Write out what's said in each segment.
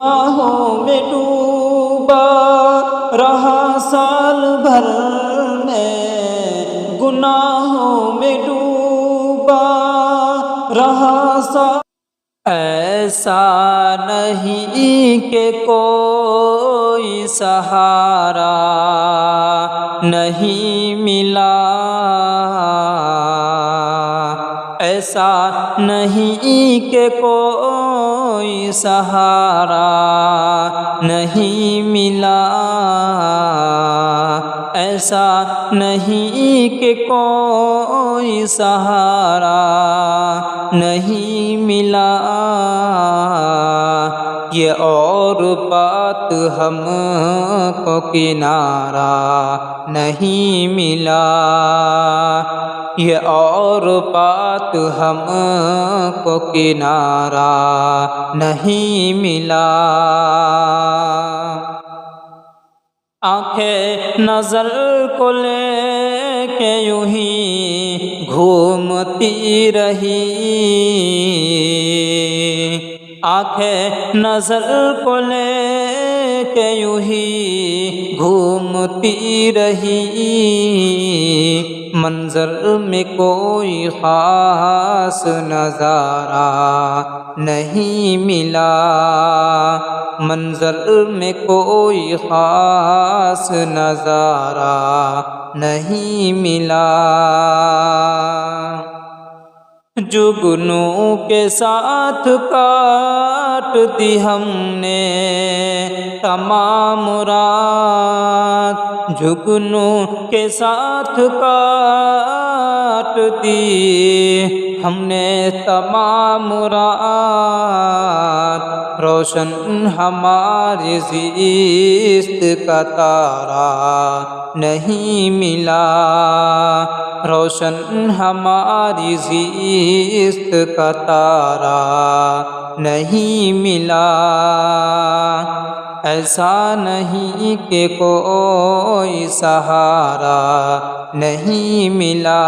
آہوں میں ڈوبا رہا سال بھر میں، گناہوں میں ڈوبا رہا سال، ایسا نہیں کہ کوئی سہارا نہیں ملا، ایسا نہیں کہ کوئی سہارا نہیں ملا، ایسا نہیں کہ کوئی سہارا نہیں ملا، یہ اور بات ہم کو کنارہ نہیں ملا، یہ اور بات ہم کو کنارہ نہیں ملا۔ آنکھیں نظر کو لے کے یوں ہی گھومتی رہی، آنکھیں نظر کو لے کے یوں ہی گھومتی رہی، منظر میں کوئی خاص نظارہ نہیں ملا، منظر میں کوئی خاص نظارہ نہیں ملا۔ جگنوں کے ساتھ کاٹ دی ہم نے تمام رات، جگنوں کے ساتھ کاٹ دی ہم نے تمام رات، روشن ہماری زیست کا تارا نہیں ملا، روشن ہماری زیست کا تارا نہیں ملا، ایسا نہیں کہ کوئی سہارا نہیں ملا۔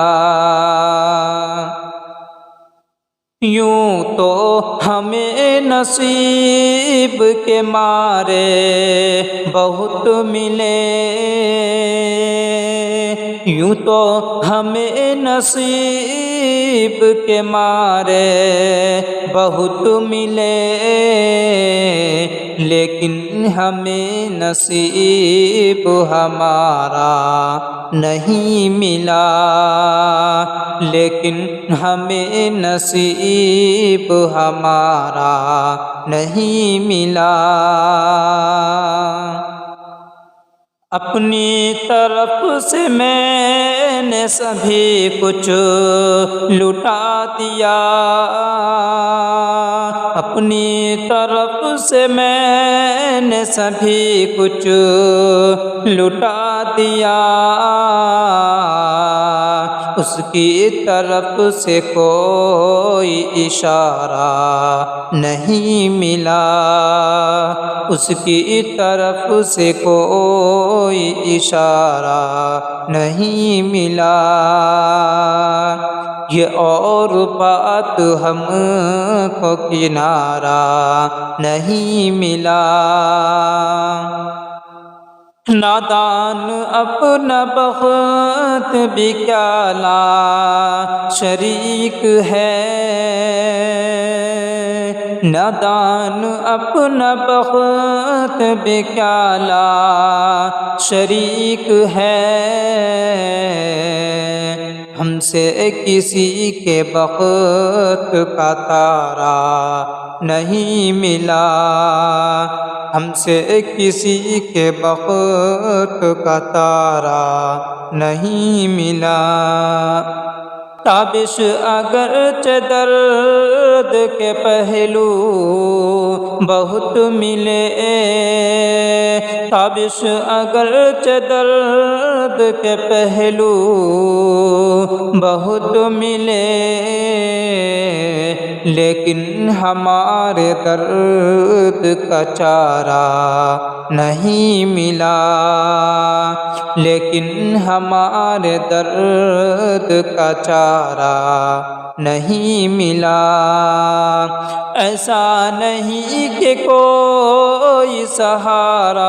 یوں تو ہمیں نصیب کے مارے بہت ملے، یوں تو ہمیں نصیب کے مارے بہت ملے، لیکن ہمیں نصیب ہمارا نہیں ملا، لیکن ہمیں نصیب ہمارا نہیں ملا۔ اپنی طرف سے میں نے سبھی کچھ لٹا دیا، اپنی طرف سے میں نے سبھی کچھ لٹا دیا، اس کی طرف سے کوئی اشارہ نہیں ملا، اس کی طرف سے کوئی اشارہ نہیں ملا، یہ اور بات ہم کو کنارہ نہیں ملا۔ نادان اپنا بخت بھی کیا لا شریک ہے، نادان اپنا بخت بھی کیا لا شریک ہے، ہم سے کسی کے بخت کا تارا نہیں ملا، ہم سے کسی کے بخت کا تارا نہیں ملا۔ تابش اگرچہ درد کے پہلو بہت ملے، تابش اگرچہ درد کے پہلو بہت ملے، لیکن ہمارے درد کا چارہ نہیں ملا، لیکن ہمارے درد کا چارہ نہیں ملا۔ ایسا نہیں کہ کوئی سہارا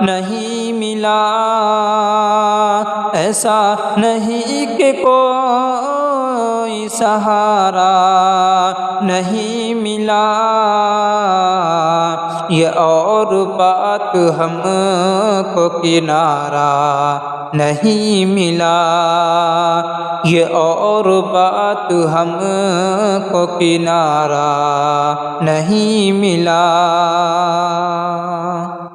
نہیں ملا، ایسا نہیں کہ کوئی سہارا نہیں ملا، یہ اور بات ہم کو کنارہ نہیں ملا، یہ اور بات ہم کو کنارہ نہیں ملا۔